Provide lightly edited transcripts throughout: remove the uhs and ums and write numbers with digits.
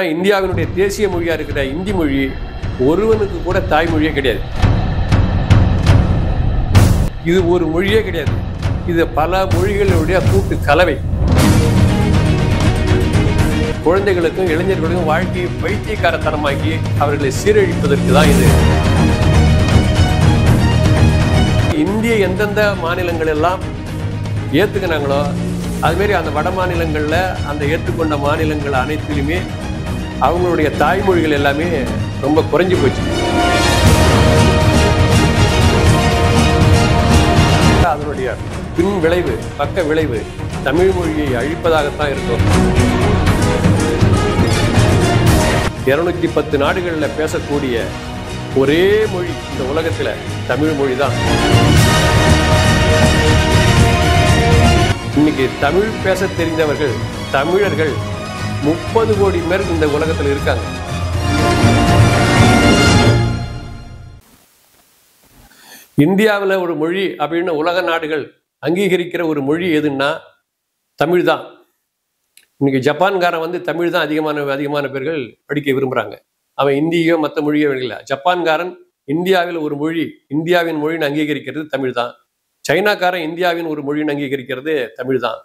இந்தியாவினுடைய தேசிய மொழியா இருக்கிற இந்தி மொழி ஒருவனுக்கு கூட தாய்மொழியே கிடையாது. இது ஒரு மொழியே கிடையாது. இது பல மொழிகளுடைய கூட்டு கலவை. குழந்தைகளுக்கும் இளைஞர்களுக்கும் வாழ்க்கையை பைத்தியக்காரத்தனமாக்கி அவர்களை சீரழிப்பதற்கு தான் இது. இந்திய எந்தெந்த மாநிலங்கள் எல்லாம் ஏத்துக்கினாங்களோ அதுமாரி அந்த வட மாநிலங்கள்ல அந்த ஏற்றுக்கொண்ட மாநிலங்கள் அனைத்திலுமே அவங்களுடைய தாய்மொழிகள் எல்லாமே ரொம்ப குறைஞ்சு போச்சு. அதனுடைய பின் விளைவு, பக்க விளைவு தமிழ் மொழியை அழிப்பதாகத்தான் இருக்கும். 210 நாடுகளில் பேசக்கூடிய ஒரே மொழி இந்த உலகத்துல தமிழ் மொழி தான். இன்னைக்கு தமிழ் பேச தெரிந்தவர்கள் தமிழர்கள் 30 கோடி பேர் இந்த உலகத்தில் இருக்காங்க. இந்தியாவில் ஒரு மொழி அப்படின்னு உலக நாடுகள் அங்கீகரிக்கிற ஒரு மொழி எதுன்னா தமிழ் தான். இன்னைக்கு ஜப்பான்காரன் தமிழ் தான் அதிகமான பேர்கள் படிக்க விரும்புறாங்க. அவன் இந்தியோ மற்ற மொழியோ இல்லை. ஜப்பான்காரன் இந்தியாவில் ஒரு மொழி, இந்தியாவின் மொழின்னு அங்கீகரிக்கிறது தமிழ் தான். சைனாக்காரன் இந்தியாவின் ஒரு மொழின்னு அங்கீகரிக்கிறது தமிழ் தான்.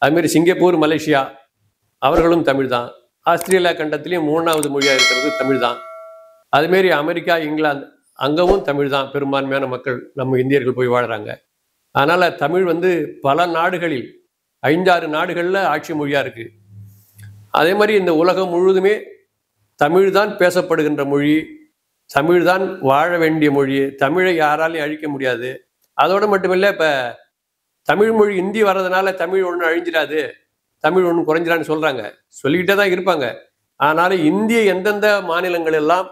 அதுமாரி சிங்கப்பூர், மலேசியா அவர்களும் தமிழ் தான். ஆஸ்திரேலியா கண்டத்திலையும் 3வது மொழியாக இருக்கிறது தமிழ் தான். அதுமாரி அமெரிக்கா, இங்கிலாந்து அங்கவும் தமிழ் தான். பெரும்பான்மையான மக்கள் நம்ம இந்தியர்கள் போய் வாழ்கிறாங்க. அதனால் தமிழ் பல நாடுகளில் 5-6 நாடுகளில் ஆட்சி மொழியாக இருக்குது. அதே மாதிரி இந்த உலகம் முழுவதுமே தமிழ் தான் பேசப்படுகின்ற மொழி, தமிழ் தான் வாழ வேண்டிய மொழி. தமிழை யாராலையும் அழிக்க முடியாது. அதோடு மட்டுமில்லை, இப்போ தமிழ் மொழி ஹிந்தி வர்றதுனால தமிழ் ஒன்றும் அழிஞ்சிடாது, தமிழ் ஒன்றும் குறைஞ்சிடான்னு சொல்கிறாங்க. சொல்லிக்கிட்டே தான் இருப்பாங்க. ஆனாலும் இந்திய எந்தெந்த மாநிலங்கள் எல்லாம்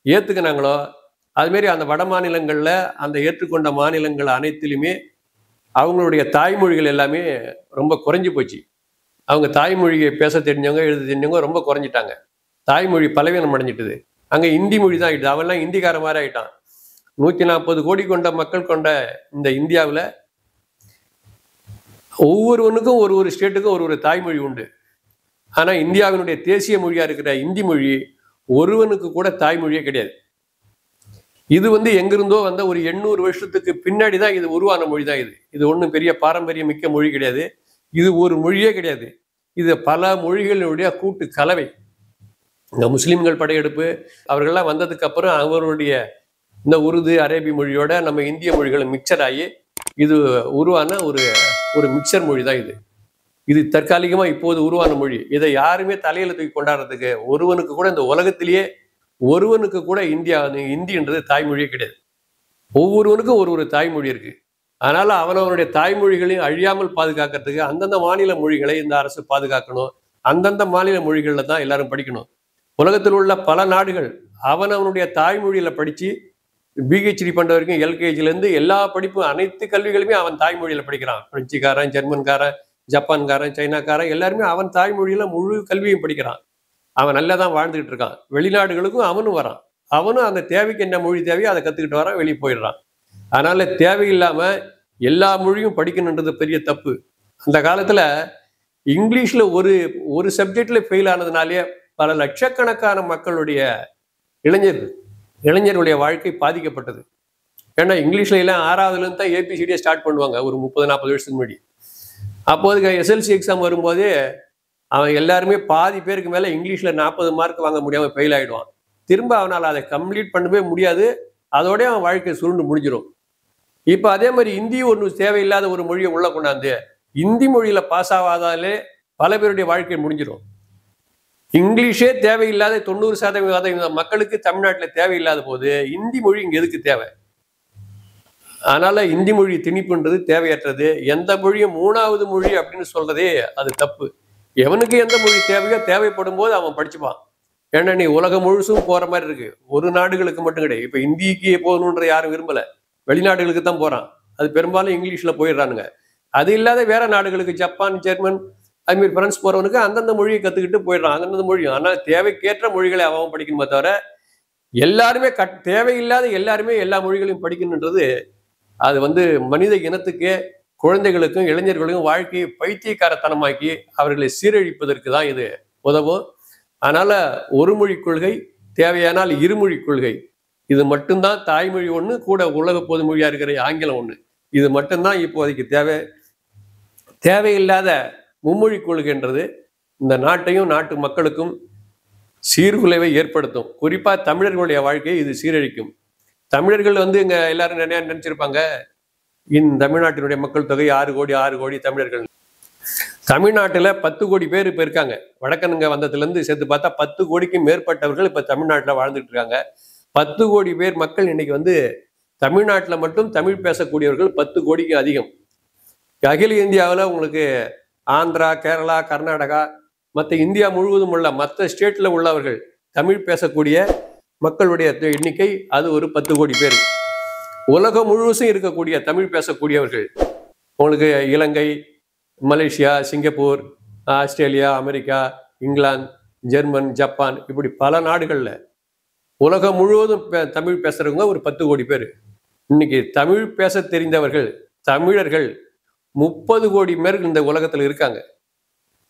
ஏற்றுக்கினாங்களோ அதுமாரி அந்த வட மாநிலங்களில் அந்த ஏற்றுக்கொண்ட மாநிலங்கள் அனைத்திலுமே அவங்களுடைய தாய்மொழிகள் எல்லாமே ரொம்ப குறைஞ்சி போச்சு. அவங்க தாய்மொழியை பேச தெரிஞ்சவங்க, எழுத தெரிஞ்சவங்க ரொம்ப குறைஞ்சிட்டாங்க. தாய்மொழி பலவீனம் அடைஞ்சிட்டுது. அங்கே இந்தி மொழி தான் ஆகிடுது. அவன்லாம் இந்திக்கார மாதிரி ஆகிட்டான். 140 கோடி கொண்ட மக்கள் கொண்ட இந்த இந்தியாவில் ஒவ்வொருவனுக்கும் ஒரு ஸ்டேட்டுக்கும் ஒரு தாய்மொழி உண்டு. ஆனால் இந்தியாவினுடைய தேசிய மொழியாக இருக்கிற இந்தி மொழி ஒருவனுக்கு கூட தாய்மொழியே கிடையாது. இது எங்கிருந்தோ வந்த ஒரு 800 வருஷத்துக்கு பின்னாடி தான் இது உருவான மொழி தான். இது ஒன்றும் பெரிய பாரம்பரியம் மிக்க மொழி கிடையாது. இது ஒரு மொழியே கிடையாது. இது பல மொழிகளுடைய கூட்டு கலவை. இந்த முஸ்லீம்கள் படையெடுப்பு அவர்கள்லாம் வந்ததுக்கு அப்புறம் அவருடைய இந்த உருது, அரேபி மொழியோட நம்ம இந்திய மொழிகளை மிக்சர் ஆகி இது உருவான ஒரு மிக்சர் மொழி தான் இது. இது தற்காலிகமாக இப்போது உருவான மொழி. இதை யாருமே தலையில தூக்கி கொண்டாடுறதுக்கு ஒருவனுக்கு கூட, இந்த உலகத்திலேயே ஒருவனுக்கு கூட இந்தின்றது தாய்மொழியே கிடையாது. ஒவ்வொருவனுக்கும் ஒரு தாய்மொழி இருக்கு. அதனால அவனவனுடைய தாய்மொழிகளையும் அழியாமல் பாதுகாக்கிறதுக்கு அந்தந்த மாநில மொழிகளை இந்த அரசு பாதுகாக்கணும். அந்தந்த மாநில மொழிகளில் தான் எல்லாரும் படிக்கணும். உலகத்தில் உள்ள பல நாடுகள் அவனவனுடைய தாய்மொழியில படிச்சு பிஹெச்டி பண்ற வரைக்கும் எல்கேஜிலேருந்து எல்லா படிப்பும் அனைத்து கல்விகளுமே அவன் தாய்மொழியில படிக்கிறான். பிரெஞ்சுக்காரன், ஜெர்மன்காரன், ஜப்பான்காரன், சைனாக்காரன் எல்லாருமே அவன் தாய்மொழியில முழு கல்வியும் படிக்கிறான். அவன் நல்லா தான் வாழ்ந்துகிட்டு இருக்கான். வெளிநாடுகளுக்கும் அவனும் வரான். அவனும் அந்த தேவைக்கு என்ன மொழி தேவையோ அதை கற்றுக்கிட்டு வரான், வெளியே போயிடுறான். அதனால தேவையில்லாம எல்லா மொழியும் படிக்கணுன்றது பெரிய தப்பு. அந்த காலத்துல இங்கிலீஷ்ல ஒரு சப்ஜெக்ட்ல ஃபெயில் ஆனதுனாலே பல லட்சக்கணக்கான மக்களுடைய இளைஞர்களுடைய வாழ்க்கை பாதிக்கப்பட்டது. ஏன்னா இங்கிலீஷ்ல எல்லாம் 6வதுலேருந்து தான் ஏபிசிடியை ஸ்டார்ட் பண்ணுவாங்க, ஒரு 30-40 வருஷத்துக்கு முன்னாடி. அப்போதுக்கு எஸ்எல்சி எக்ஸாம் வரும்போதே அவன் எல்லாருமே பாதி பேருக்கு மேலே இங்கிலீஷில் 40 மார்க் வாங்க முடியாமல் ஃபெயில் ஆகிடுவான். திரும்ப அவனால் அதை கம்ப்ளீட் பண்ணவே முடியாது. அதோடய அவன் வாழ்க்கை சுருண்டு முடிஞ்சிடும். இப்போ அதே மாதிரி இந்தி ஒன்று தேவையில்லாத ஒரு மொழியை உள்ள கொண்டாந்து இந்தி மொழியில் பாஸ் ஆகாதாலே பல பேருடைய வாழ்க்கை முடிஞ்சிடும். இங்கிலீஷே தேவையில்லாத 90% மக்களுக்கு தமிழ்நாட்டில் தேவையில்லாத போது இந்தி மொழி இங்கே எதுக்கு தேவை? அதனால இந்தி மொழி திணிப்புன்றது தேவையற்றது. எந்த மொழியும் 3வது மொழி அப்படின்னு சொல்றதே அது தப்பு. எவனுக்கு எந்த மொழி தேவையோ தேவைப்படும் போது அவன் படிச்சுப்பான். ஏன்னா நீ உலகம் முழுசும் போற மாதிரி இருக்கு, ஒரு நாடுகளுக்கு மட்டும் கிடையாது. இப்போ இந்திக்கு போகணுன்ற யாரும் விரும்பல, வெளிநாடுகளுக்கு தான் போறான். அது பெரும்பாலும் இங்கிலீஷ்ல போயிடுறானுங்க. அது இல்லாத வேற நாடுகளுக்கு, ஜப்பான், ஜெர்மன், அதுமாரி பிரான்ஸ் போறவனுக்கு அந்தந்த மொழியை கத்துக்கிட்டு போயிடுறான், அந்தந்த மொழியும். ஆனால் தேவைக்கேற்ற மொழிகளை அவன் படிக்கணுமே தவிர எல்லாருமே தேவையில்லாத எல்லாருமே எல்லா மொழிகளையும் படிக்கணுன்றது அது மனித இனத்துக்கு, குழந்தைகளுக்கும் இளைஞர்களுக்கும் வாழ்க்கையை பைத்தியக்காரத்தனமாக்கி அவர்களை சீரழிப்பதற்கு தான் இது உதவும். அதனால ஒரு மொழி கொள்கை தேவையானால் இருமொழி கொள்கை, இது மட்டும்தான். தாய்மொழி ஒன்று, கூட உலக பொது மொழியா இருக்கிற ஆங்கிலம் ஒன்று, இது மட்டும்தான் இப்போதைக்கு தேவையில்லாத மும்மொழி கொள்கைன்றது இந்த நாட்டையும் நாட்டு மக்களுக்கும் சீர்குலைவை ஏற்படுத்தும். குறிப்பா தமிழர்களுடைய வாழ்க்கையை இது சீரழிக்கும். தமிழர்கள் இங்க எல்லாரும் நினைச்சிருப்பாங்க, தமிழ்நாட்டினுடைய மக்கள் தொகை 6 கோடி தமிழர்கள். தமிழ்நாட்டில் 10 கோடி பேர் இப்ப இருக்காங்க. வடக்கனுங்க வந்ததுலேருந்து சேர்த்து பார்த்தா 10 கோடிக்கும் மேற்பட்டவர்கள் இப்ப தமிழ்நாட்டில் வாழ்ந்துட்டு இருக்காங்க. 10 கோடி பேர் மக்கள் இன்னைக்கு தமிழ்நாட்டில் மட்டும் தமிழ் பேசக்கூடியவர்கள் 10 கோடிக்கு அதிகம். அகில இந்தியாவில் உங்களுக்கு ஆந்திரா, கேரளா, கர்நாடகா, மற்ற இந்தியா முழுவதும் உள்ள மற்ற ஸ்டேட்ல உள்ளவர்கள் தமிழ் பேசக்கூடிய மக்களுடைய எண்ணிக்கை அது ஒரு 10 கோடி பேர். உலகம் முழுவதும் இருக்கக்கூடிய தமிழ் பேசக்கூடியவர்கள் உங்களுக்கு Ilangai, Malaysia, Singapore, Australia, America, England, German, Japan, இப்படி பல நாடுகளில் உலகம் முழுவதும் தமிழ் பேசுறவங்க ஒரு 10 கோடி பேர். இன்னைக்கு தமிழ் பேச தெரிந்தவர்கள் தமிழர்கள் 30 கோடி பேர் இந்த உலகத்தில் இருக்காங்க.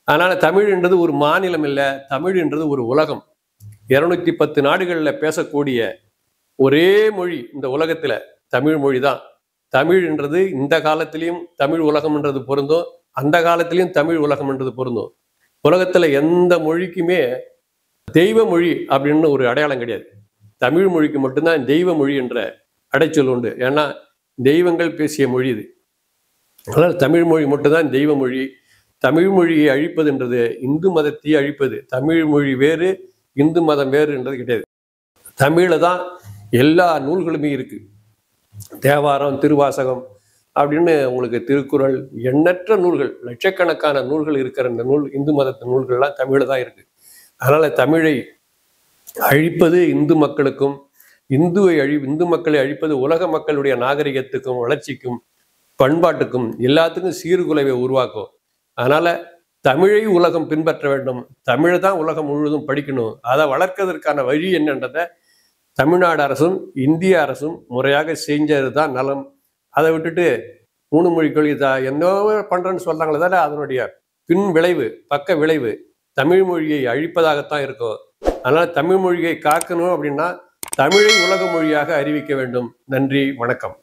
அதனால தமிழ்ன்றது ஒரு மாநிலம் இல்லை, தமிழ்ன்றது ஒரு உலகம். 210 நாடுகளில் பேசக்கூடிய ஒரே மொழி இந்த உலகத்தில் தமிழ் மொழி தான். தமிழ்ன்றது இந்த காலத்திலையும் தமிழ் உலகம்ன்றது பொருந்தும், அந்த காலத்திலையும் தமிழ் உலகம்ன்றது பொருந்தும். உலகத்தில் எந்த மொழிக்குமே தெய்வ மொழி அப்படின்னு ஒரு அடையாளம் கிடையாது. தமிழ் மொழிக்கு மட்டும்தான் தெய்வ மொழி என்ற அடைச்சொல் உண்டு. ஏன்னா தெய்வங்கள் பேசிய மொழி இது. அதனால் தமிழ் மொழி மட்டும்தான் தெய்வ மொழி. தமிழ் மொழியை அழிப்பதுன்றது இந்து மதத்தையே அழிப்பது. தமிழ் மொழி வேறு, இந்து மதம் வேறுன்றது கிடையாது. தமிழில் தான் எல்லா நூல்களுமே இருக்கு. தேவாரம், திருவாசகம் அப்படின்னு உங்களுக்கு திருக்குறள், எண்ணற்ற நூல்கள், லட்சக்கணக்கான நூல்கள் இருக்கிற இந்த நூல் இந்து மதத்தின் நூல்கள்லாம் தமிழில் தான் இருக்கு. அதனால தமிழை அழிப்பது இந்து மக்களுக்கும், இந்து மக்களை அழிப்பது உலக மக்களுடைய நாகரிகத்துக்கும் வளர்ச்சிக்கும் பண்பாட்டுக்கும் எல்லாத்துக்கும் சீர்குலைவை உருவாக்கும். அதனால தமிழை உலகம் பின்பற்ற வேண்டும். தமிழை தான் உலகம் முழுவதும் படிக்கணும். அதை வளர்க்கறதற்கான வழி என்னன்றதை தமிழ்நாடு அரசும் இந்திய அரசும் முறையாக செஞ்சது தான் நலம். அதை விட்டுட்டு 3 மொழி கொள்கை என்ன பண்றேன்னு சொல்றாங்களே தானே, அதனுடைய பின் விளைவு, பக்க விளைவு தமிழ் மொழியை அழிப்பதாகத்தான் இருக்கும். அதனால தமிழ் மொழியை காக்கணும் அப்படின்னா தமிழை உலக மொழியாக அறிவிக்க வேண்டும். நன்றி, வணக்கம்.